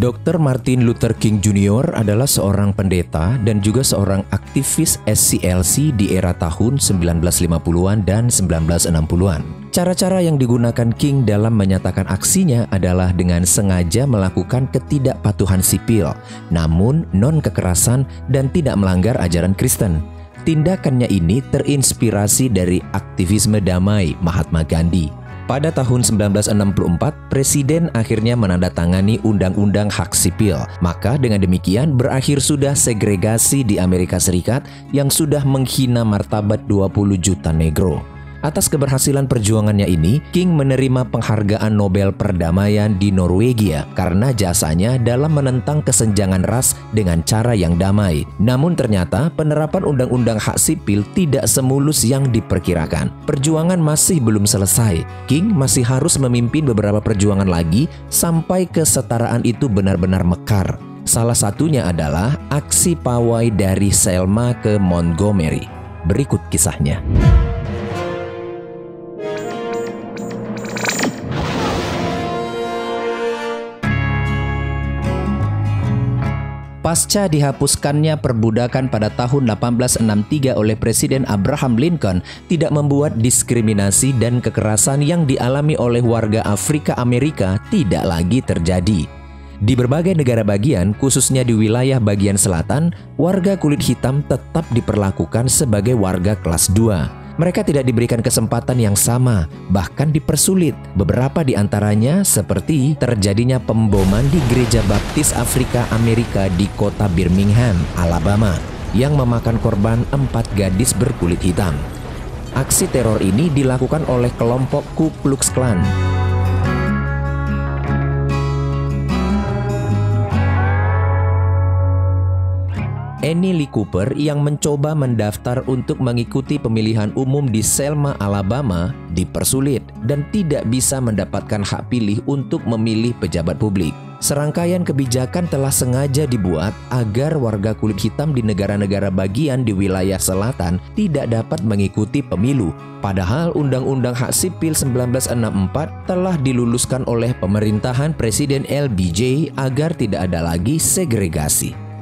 Dr. Martin Luther King Jr. adalah seorang pendeta dan juga seorang aktivis SCLC di era tahun 1950-an dan 1960-an. Cara-cara yang digunakan King dalam menyatakan aksinya adalah dengan sengaja melakukan ketidakpatuhan sipil, namun non-kekerasan dan tidak melanggar ajaran Kristen. Tindakannya ini terinspirasi dari aktivisme damai Mahatma Gandhi. Pada tahun 1964, Presiden akhirnya menandatangani Undang-Undang Hak Sipil. Maka dengan demikian berakhir sudah segregasi di Amerika Serikat yang sudah menghina martabat 20 juta negro. Atas keberhasilan perjuangannya ini, King menerima penghargaan Nobel Perdamaian di Norwegia karena jasanya dalam menentang kesenjangan ras dengan cara yang damai. Namun ternyata penerapan Undang-Undang Hak Sipil tidak semulus yang diperkirakan. Perjuangan masih belum selesai. King masih harus memimpin beberapa perjuangan lagi sampai kesetaraan itu benar-benar mekar. Salah satunya adalah aksi pawai dari Selma ke Montgomery. Berikut kisahnya. Pasca dihapuskannya perbudakan pada tahun 1863 oleh Presiden Abraham Lincoln, tidak membuat diskriminasi dan kekerasan yang dialami oleh warga Afrika Amerika tidak lagi terjadi. Di berbagai negara bagian, khususnya di wilayah bagian selatan, warga kulit hitam tetap diperlakukan sebagai warga kelas 2. Mereka tidak diberikan kesempatan yang sama, bahkan dipersulit. Beberapa di antaranya seperti terjadinya pemboman di Gereja Baptis Afrika Amerika di kota Birmingham, Alabama, yang memakan korban 4 gadis berkulit hitam. Aksi teror ini dilakukan oleh kelompok Ku Klux Klan. Annie Lee Cooper yang mencoba mendaftar untuk mengikuti pemilihan umum di Selma, Alabama, dipersulit dan tidak bisa mendapatkan hak pilih untuk memilih pejabat publik. Serangkaian kebijakan telah sengaja dibuat agar warga kulit hitam di negara-negara bagian di wilayah selatan tidak dapat mengikuti pemilu. Padahal Undang-Undang Hak Sipil 1964 telah diluluskan oleh pemerintahan Presiden LBJ agar tidak ada lagi segregasi.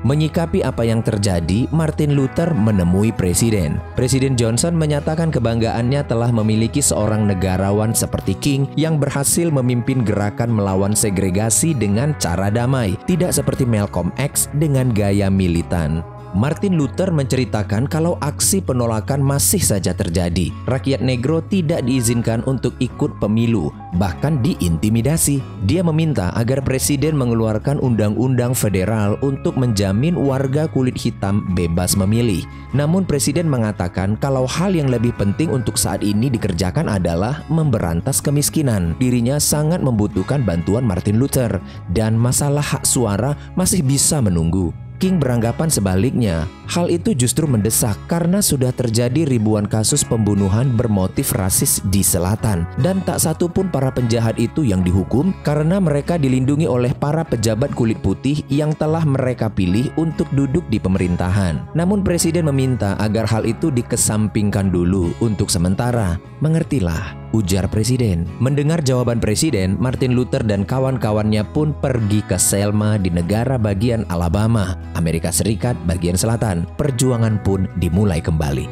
Menyikapi apa yang terjadi, Martin Luther menemui Presiden. Presiden Johnson menyatakan kebanggaannya telah memiliki seorang negarawan seperti King yang berhasil memimpin gerakan melawan segregasi dengan cara damai, tidak seperti Malcolm X dengan gaya militan. Martin Luther menceritakan kalau aksi penolakan masih saja terjadi. Rakyat negro tidak diizinkan untuk ikut pemilu, bahkan diintimidasi. Dia meminta agar presiden mengeluarkan undang-undang federal untuk menjamin warga kulit hitam bebas memilih. Namun presiden mengatakan kalau hal yang lebih penting untuk saat ini dikerjakan adalah memberantas kemiskinan. Dirinya sangat membutuhkan bantuan Martin Luther dan masalah hak suara masih bisa menunggu. King beranggapan sebaliknya, hal itu justru mendesak karena sudah terjadi ribuan kasus pembunuhan bermotif rasis di selatan dan tak satu pun para penjahat itu yang dihukum karena mereka dilindungi oleh para pejabat kulit putih yang telah mereka pilih untuk duduk di pemerintahan. Namun presiden meminta agar hal itu dikesampingkan dulu untuk sementara. Mengertilah, ujar presiden. Mendengar jawaban presiden, Martin Luther dan kawan-kawannya pun pergi ke Selma di negara bagian Alabama, Amerika Serikat bagian selatan. Perjuangan pun dimulai kembali.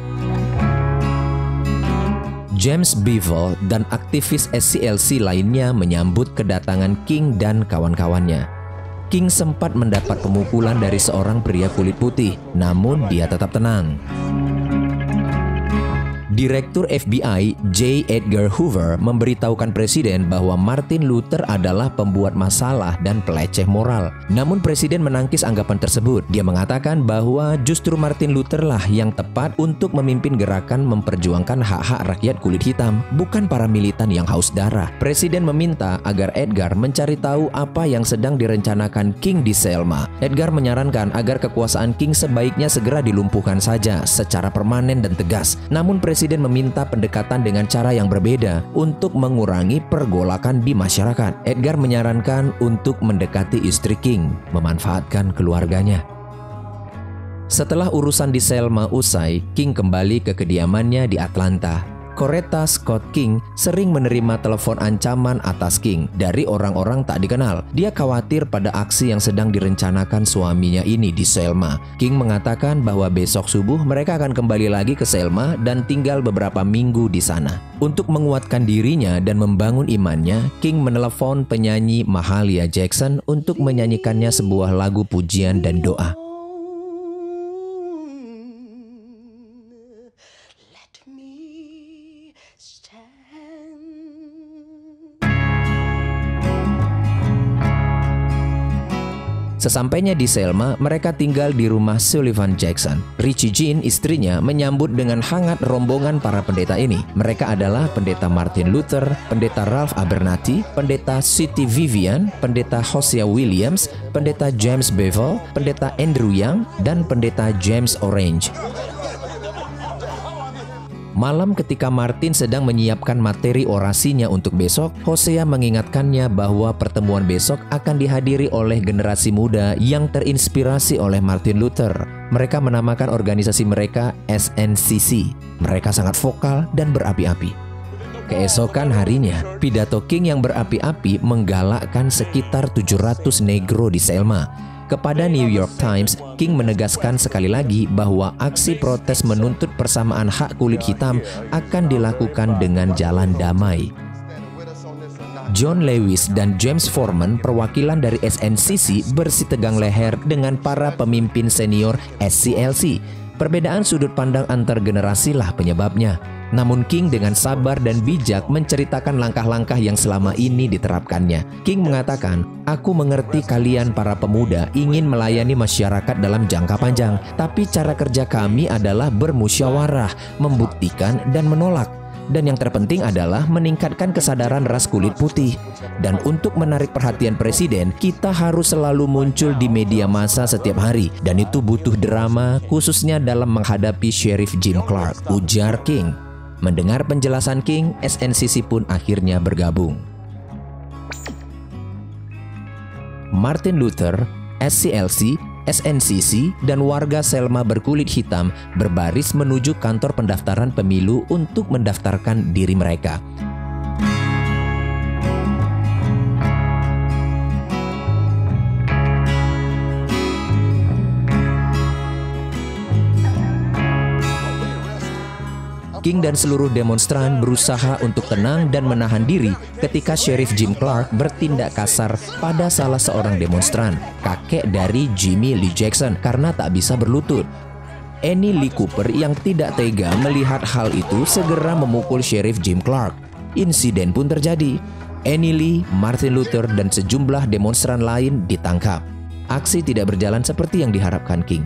James Bevel dan aktivis SCLC lainnya menyambut kedatangan King dan kawan-kawannya. King sempat mendapat pemukulan dari seorang pria kulit putih, namun dia tetap tenang. Direktur FBI J. Edgar Hoover memberitahukan presiden bahwa Martin Luther adalah pembuat masalah dan peleceh moral. Namun presiden menangkis anggapan tersebut. Dia mengatakan bahwa justru Martin Luther lah yang tepat untuk memimpin gerakan memperjuangkan hak-hak rakyat kulit hitam, bukan para militan yang haus darah. Presiden meminta agar Edgar mencari tahu apa yang sedang direncanakan King di Selma. Edgar menyarankan agar kekuasaan King sebaiknya segera dilumpuhkan saja secara permanen dan tegas. Namun presiden meminta pendekatan dengan cara yang berbeda untuk mengurangi pergolakan di masyarakat. Edgar menyarankan untuk mendekati istri King, memanfaatkan keluarganya. Setelah urusan di Selma usai, King kembali ke kediamannya di Atlanta. Coretta Scott King sering menerima telepon ancaman atas King dari orang-orang tak dikenal. Dia khawatir pada aksi yang sedang direncanakan suaminya ini di Selma. King mengatakan bahwa besok subuh mereka akan kembali lagi ke Selma dan tinggal beberapa minggu di sana. Untuk menguatkan dirinya dan membangun imannya, King menelepon penyanyi Mahalia Jackson untuk menyanyikannya sebuah lagu pujian dan doa. Sesampainya di Selma, mereka tinggal di rumah Sullivan Jackson. Richie Jean, istrinya, menyambut dengan hangat rombongan para pendeta ini. Mereka adalah pendeta Martin Luther, pendeta Ralph Abernathy, pendeta Siti Vivian, pendeta Hosea Williams, pendeta James Bevel, pendeta Andrew Young, dan pendeta James Orange. Malam ketika Martin sedang menyiapkan materi orasinya untuk besok, Hosea mengingatkannya bahwa pertemuan besok akan dihadiri oleh generasi muda yang terinspirasi oleh Martin Luther. Mereka menamakan organisasi mereka SNCC. Mereka sangat vokal dan berapi-api. Keesokan harinya, pidato King yang berapi-api menggalakkan sekitar 700 negro di Selma. Kepada New York Times, King menegaskan sekali lagi bahwa aksi protes menuntut persamaan hak kulit hitam akan dilakukan dengan jalan damai. John Lewis dan James Forman, perwakilan dari SNCC, bersitegang leher dengan para pemimpin senior SCLC. Perbedaan sudut pandang antar generasi lah penyebabnya. Namun King dengan sabar dan bijak menceritakan langkah-langkah yang selama ini diterapkannya. King mengatakan, "Aku mengerti kalian para pemuda ingin melayani masyarakat dalam jangka panjang, tapi cara kerja kami adalah bermusyawarah, membuktikan dan menolak. Dan yang terpenting adalah meningkatkan kesadaran ras kulit putih. Dan untuk menarik perhatian presiden, kita harus selalu muncul di media massa setiap hari. Dan itu butuh drama, khususnya dalam menghadapi Sheriff Jim Clark," ujar King. Mendengar penjelasan King, SNCC pun akhirnya bergabung. Martin Luther, SCLC, SNCC, dan warga Selma berkulit hitam berbaris menuju kantor pendaftaran pemilu untuk mendaftarkan diri mereka. King dan seluruh demonstran berusaha untuk tenang dan menahan diri ketika Sheriff Jim Clark bertindak kasar pada salah seorang demonstran, kakek dari Jimmy Lee Jackson, karena tak bisa berlutut. Annie Lee Cooper yang tidak tega melihat hal itu segera memukul Sheriff Jim Clark. Insiden pun terjadi. Annie Lee, Martin Luther, dan sejumlah demonstran lain ditangkap. Aksi tidak berjalan seperti yang diharapkan King.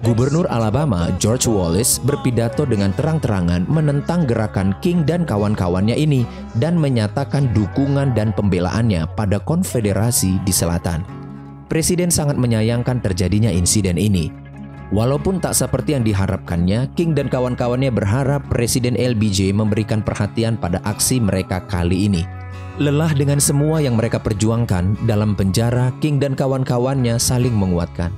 Gubernur Alabama, George Wallace, berpidato dengan terang-terangan menentang gerakan King dan kawan-kawannya ini dan menyatakan dukungan dan pembelaannya pada konfederasi di selatan. Presiden sangat menyayangkan terjadinya insiden ini. Walaupun tak seperti yang diharapkannya, King dan kawan-kawannya berharap Presiden LBJ memberikan perhatian pada aksi mereka kali ini. Lelah dengan semua yang mereka perjuangkan, dalam penjara, King dan kawan-kawannya saling menguatkan.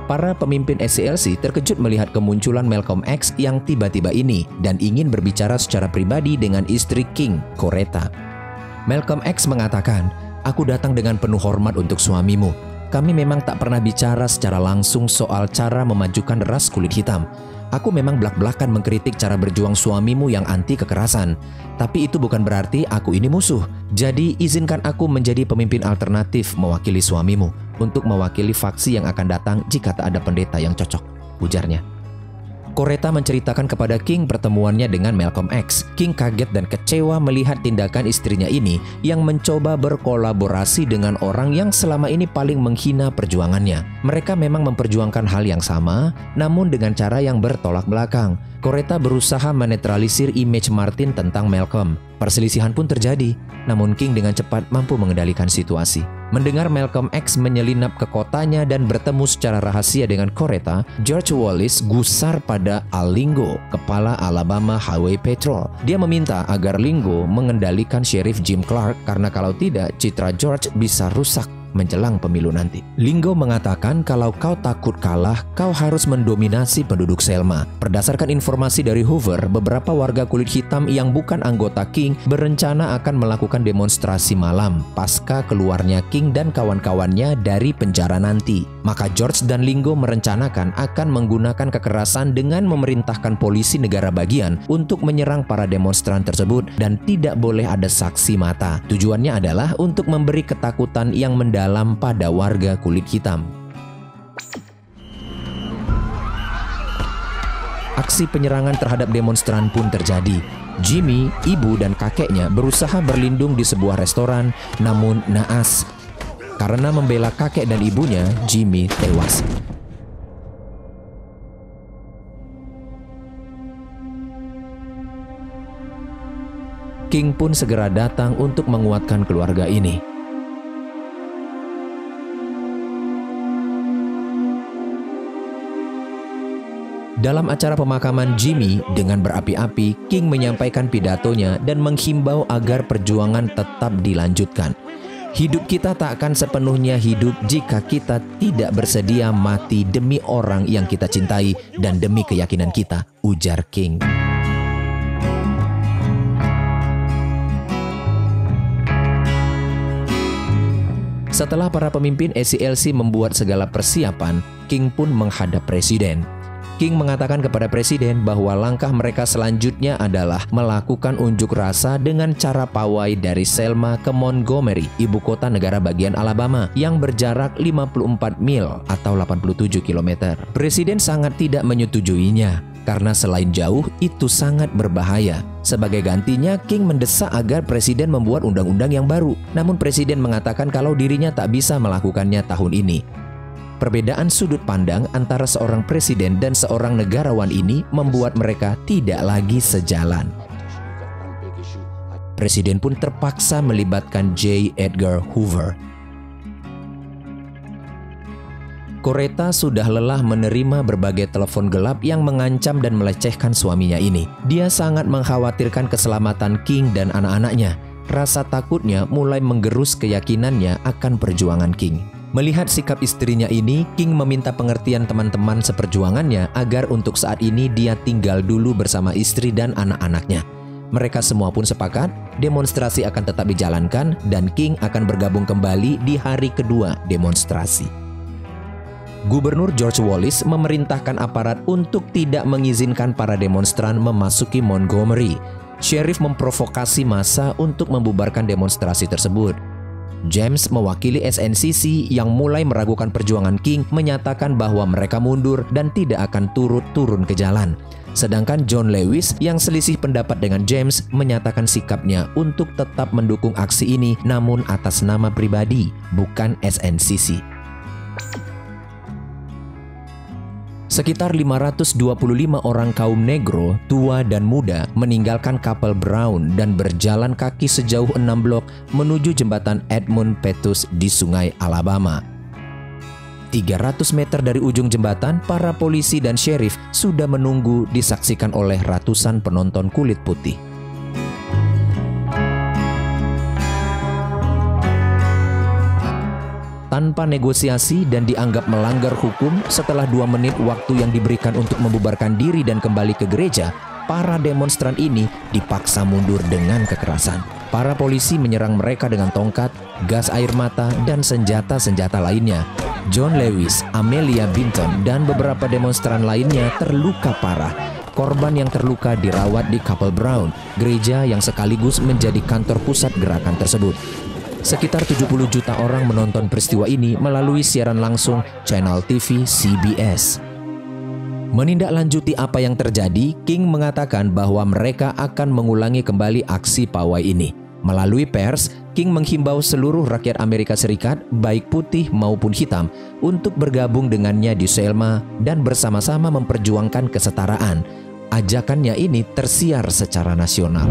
Para pemimpin SCLC terkejut melihat kemunculan Malcolm X yang tiba-tiba ini dan ingin berbicara secara pribadi dengan istri King, Coretta. Malcolm X mengatakan, "Aku datang dengan penuh hormat untuk suamimu. Kami memang tak pernah bicara secara langsung soal cara memajukan ras kulit hitam. Aku memang belak-belakan mengkritik cara berjuang suamimu yang anti kekerasan. Tapi itu bukan berarti aku ini musuh. Jadi izinkan aku menjadi pemimpin alternatif mewakili suamimu untuk mewakili faksi yang akan datang jika tak ada pendeta yang cocok," ujarnya. Coretta menceritakan kepada King pertemuannya dengan Malcolm X. King kaget dan kecewa melihat tindakan istrinya ini yang mencoba berkolaborasi dengan orang yang selama ini paling menghina perjuangannya. Mereka memang memperjuangkan hal yang sama, namun dengan cara yang bertolak belakang. Coretta berusaha menetralisir image Martin tentang Malcolm. Perselisihan pun terjadi, namun King dengan cepat mampu mengendalikan situasi. Mendengar Malcolm X menyelinap ke kotanya dan bertemu secara rahasia dengan Coretta, George Wallace gusar pada Al Lingo, kepala Alabama Highway Patrol. Dia meminta agar Lingo mengendalikan Sheriff Jim Clark karena kalau tidak, citra George bisa rusak. menjelang pemilu nanti. Lingo mengatakan kalau kau takut kalah, kau harus mendominasi penduduk Selma. Berdasarkan informasi dari Hoover, beberapa warga kulit hitam yang bukan anggota King berencana akan melakukan demonstrasi malam pasca keluarnya King dan kawan-kawannya dari penjara nanti. Maka George dan Lingo merencanakan akan menggunakan kekerasan dengan memerintahkan polisi negara bagian untuk menyerang para demonstran tersebut dan tidak boleh ada saksi mata. Tujuannya adalah untuk memberi ketakutan yang mendalam pada warga kulit hitam. Aksi penyerangan terhadap demonstran pun terjadi. Jimmy, ibu dan kakeknya berusaha berlindung di sebuah restoran, namun naas. Karena membela kakek dan ibunya, Jimmy tewas. King pun segera datang untuk menguatkan keluarga ini. Dalam acara pemakaman Jimmy dengan berapi-api, King menyampaikan pidatonya dan menghimbau agar perjuangan tetap dilanjutkan. Hidup kita tak akan sepenuhnya hidup jika kita tidak bersedia mati demi orang yang kita cintai dan demi keyakinan kita, ujar King. Setelah para pemimpin ACLC membuat segala persiapan, King pun menghadap presiden. King mengatakan kepada presiden bahwa langkah mereka selanjutnya adalah melakukan unjuk rasa dengan cara pawai dari Selma ke Montgomery, ibu kota negara bagian Alabama, yang berjarak 54 mil atau 87 km. Presiden sangat tidak menyetujuinya, karena selain jauh, itu sangat berbahaya. Sebagai gantinya, King mendesak agar presiden membuat undang-undang yang baru. Namun presiden mengatakan kalau dirinya tak bisa melakukannya tahun ini. Perbedaan sudut pandang antara seorang presiden dan seorang negarawan ini membuat mereka tidak lagi sejalan. Presiden pun terpaksa melibatkan J. Edgar Hoover. Coretta sudah lelah menerima berbagai telepon gelap yang mengancam dan melecehkan suaminya ini. Dia sangat mengkhawatirkan keselamatan King dan anak-anaknya. Rasa takutnya mulai menggerus keyakinannya akan perjuangan King. Melihat sikap istrinya ini, King meminta pengertian teman-teman seperjuangannya agar untuk saat ini dia tinggal dulu bersama istri dan anak-anaknya. Mereka semua pun sepakat, demonstrasi akan tetap dijalankan dan King akan bergabung kembali di hari kedua demonstrasi. Gubernur George Wallace memerintahkan aparat untuk tidak mengizinkan para demonstran memasuki Montgomery. Sheriff memprovokasi massa untuk membubarkan demonstrasi tersebut. James mewakili SNCC yang mulai meragukan perjuangan King menyatakan bahwa mereka mundur dan tidak akan turun ke jalan. Sedangkan John Lewis yang selisih pendapat dengan James menyatakan sikapnya untuk tetap mendukung aksi ini namun atas nama pribadi, bukan SNCC. Sekitar 525 orang kaum negro, tua dan muda, meninggalkan kapal Brown dan berjalan kaki sejauh 6 blok menuju jembatan Edmund Pettus di Sungai Alabama. 300 meter dari ujung jembatan, para polisi dan sheriff sudah menunggu disaksikan oleh ratusan penonton kulit putih. Tanpa negosiasi dan dianggap melanggar hukum, setelah 2 menit waktu yang diberikan untuk membubarkan diri dan kembali ke gereja, para demonstran ini dipaksa mundur dengan kekerasan. Para polisi menyerang mereka dengan tongkat, gas air mata, dan senjata-senjata lainnya. John Lewis, Amelia Binton, dan beberapa demonstran lainnya terluka parah. Korban yang terluka dirawat di Kapel Brown, gereja yang sekaligus menjadi kantor pusat gerakan tersebut. Sekitar 70 juta orang menonton peristiwa ini melalui siaran langsung channel TV CBS. Menindaklanjuti apa yang terjadi, King mengatakan bahwa mereka akan mengulangi kembali aksi pawai ini. Melalui pers, King menghimbau seluruh rakyat Amerika Serikat, baik putih maupun hitam, untuk bergabung dengannya di Selma dan bersama-sama memperjuangkan kesetaraan. Ajakannya ini tersiar secara nasional.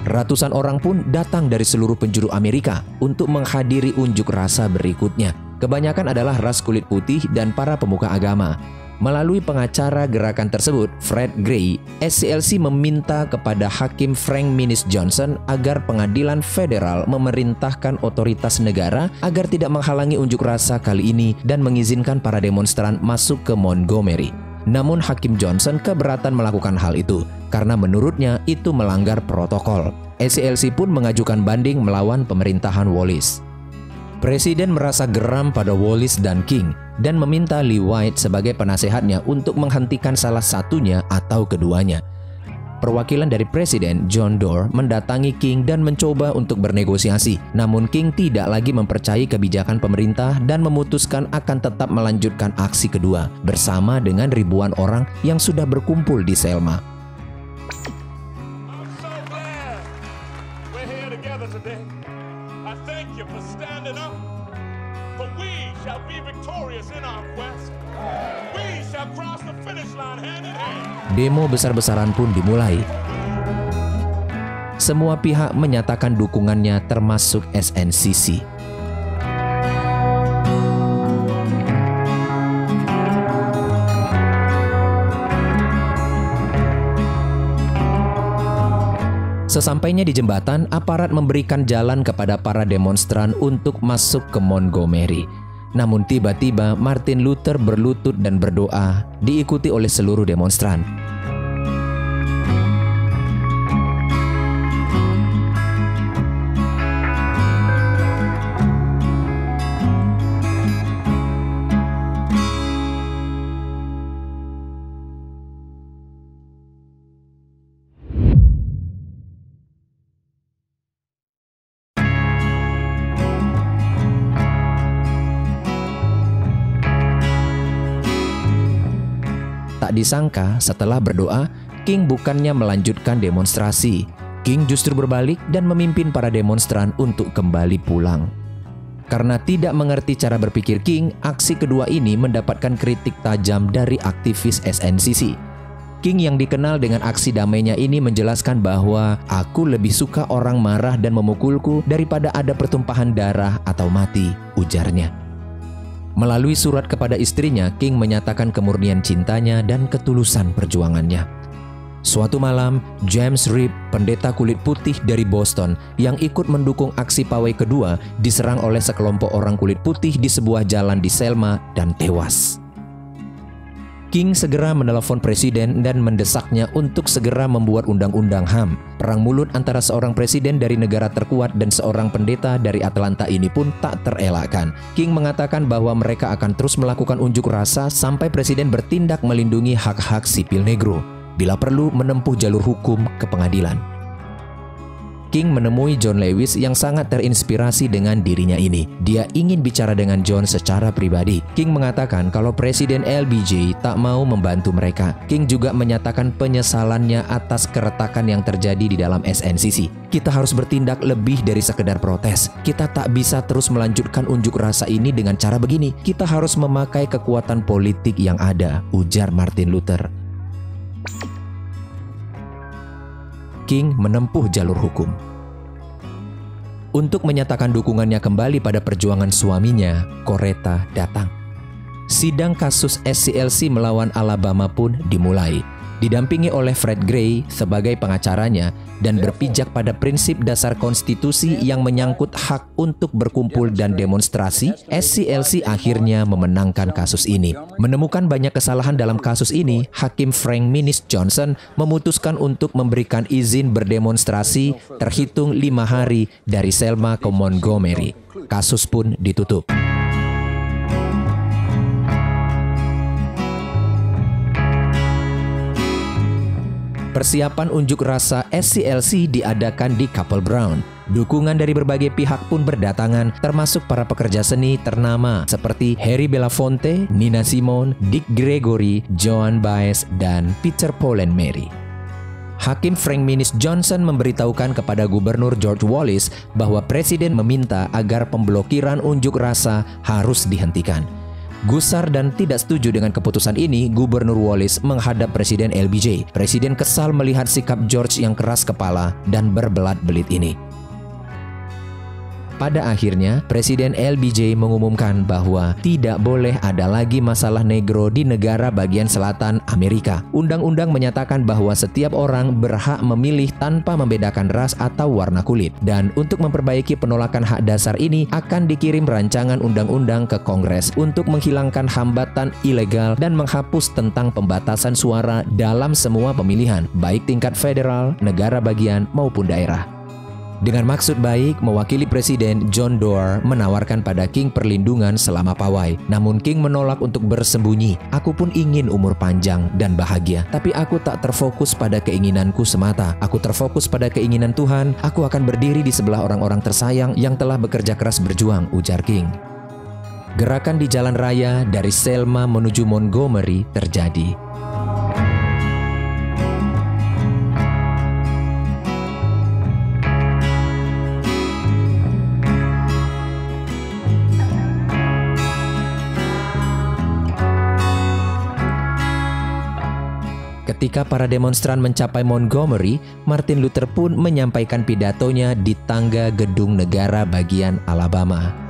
Ratusan orang pun datang dari seluruh penjuru Amerika untuk menghadiri unjuk rasa berikutnya. Kebanyakan adalah ras kulit putih dan para pemuka agama. Melalui pengacara gerakan tersebut, Fred Gray, SCLC meminta kepada Hakim Frank Minnis Johnson agar pengadilan federal memerintahkan otoritas negara agar tidak menghalangi unjuk rasa kali ini dan mengizinkan para demonstran masuk ke Montgomery. Namun Hakim Johnson keberatan melakukan hal itu karena menurutnya itu melanggar protokol. SCLC pun mengajukan banding melawan pemerintahan Wallace. Presiden merasa geram pada Wallace dan King dan meminta Lee White sebagai penasehatnya untuk menghentikan salah satunya atau keduanya. Perwakilan dari Presiden, John Doerr, mendatangi King dan mencoba untuk bernegosiasi. Namun King tidak lagi mempercayai kebijakan pemerintah dan memutuskan akan tetap melanjutkan aksi kedua bersama dengan ribuan orang yang sudah berkumpul di Selma. Demo besar-besaran pun dimulai. Semua pihak menyatakan dukungannya termasuk SNCC. Sesampainya di jembatan, aparat memberikan jalan kepada para demonstran untuk masuk ke Montgomery. Namun tiba-tiba Martin Luther berlutut dan berdoa, diikuti oleh seluruh demonstran. Tak disangka setelah berdoa, King bukannya melanjutkan demonstrasi. King justru berbalik dan memimpin para demonstran untuk kembali pulang. Karena tidak mengerti cara berpikir King, aksi kedua ini mendapatkan kritik tajam dari aktivis SNCC. King yang dikenal dengan aksi damainya ini menjelaskan bahwa aku lebih suka orang marah dan memukulku daripada ada pertumpahan darah atau mati, ujarnya. Melalui surat kepada istrinya, King menyatakan kemurnian cintanya dan ketulusan perjuangannya. Suatu malam, James Reeb, pendeta kulit putih dari Boston yang ikut mendukung aksi pawai kedua, diserang oleh sekelompok orang kulit putih di sebuah jalan di Selma dan tewas. King segera menelepon presiden dan mendesaknya untuk segera membuat undang-undang HAM. Perang mulut antara seorang presiden dari negara terkuat dan seorang pendeta dari Atlanta ini pun tak terelakkan. King mengatakan bahwa mereka akan terus melakukan unjuk rasa sampai presiden bertindak melindungi hak-hak sipil negro, bila perlu menempuh jalur hukum ke pengadilan. King menemui John Lewis yang sangat terinspirasi dengan dirinya ini. Dia ingin bicara dengan John secara pribadi. King mengatakan kalau Presiden LBJ tak mau membantu mereka. King juga menyatakan penyesalannya atas keretakan yang terjadi di dalam SNCC. Kita harus bertindak lebih dari sekedar protes. Kita tak bisa terus melanjutkan unjuk rasa ini dengan cara begini. Kita harus memakai kekuatan politik yang ada, ujar Martin Luther. King menempuh jalur hukum. Untuk menyatakan dukungannya kembali pada perjuangan suaminya, Coretta datang. Sidang kasus SCLC melawan Alabama pun dimulai, didampingi oleh Fred Gray sebagai pengacaranya dan berpijak pada prinsip dasar konstitusi yang menyangkut hak untuk berkumpul dan demonstrasi. SCLC akhirnya memenangkan kasus ini. Menemukan banyak kesalahan dalam kasus ini, Hakim Frank Minnis Johnson memutuskan untuk memberikan izin berdemonstrasi terhitung 5 hari dari Selma ke Montgomery. Kasus pun ditutup. Persiapan unjuk rasa SCLC diadakan di Chapel Brown. Dukungan dari berbagai pihak pun berdatangan, termasuk para pekerja seni ternama seperti Harry Belafonte, Nina Simone, Dick Gregory, Joan Baez, dan Peter Paul and Mary. Hakim Frank Minnis Johnson memberitahukan kepada Gubernur George Wallace bahwa Presiden meminta agar pemblokiran unjuk rasa harus dihentikan. Gusar dan tidak setuju dengan keputusan ini, Gubernur Wallace menghadap Presiden LBJ. Presiden kesal melihat sikap George yang keras kepala dan berbelat-belit ini. Pada akhirnya, Presiden LBJ mengumumkan bahwa tidak boleh ada lagi masalah negro di negara bagian selatan Amerika. Undang-undang menyatakan bahwa setiap orang berhak memilih tanpa membedakan ras atau warna kulit. Dan untuk memperbaiki penolakan hak dasar ini akan dikirim rancangan undang-undang ke Kongres untuk menghilangkan hambatan ilegal dan menghapus tentang pembatasan suara dalam semua pemilihan, baik tingkat federal, negara bagian, maupun daerah. Dengan maksud baik, mewakili Presiden, John Doerr menawarkan pada King perlindungan selama pawai. Namun King menolak untuk bersembunyi. Aku pun ingin umur panjang dan bahagia. Tapi aku tak terfokus pada keinginanku semata. Aku terfokus pada keinginan Tuhan. Aku akan berdiri di sebelah orang-orang tersayang yang telah bekerja keras berjuang, ujar King. Gerakan di jalan raya dari Selma menuju Montgomery terjadi. Ketika para demonstran mencapai Montgomery, Martin Luther pun menyampaikan pidatonya di tangga gedung negara bagian Alabama.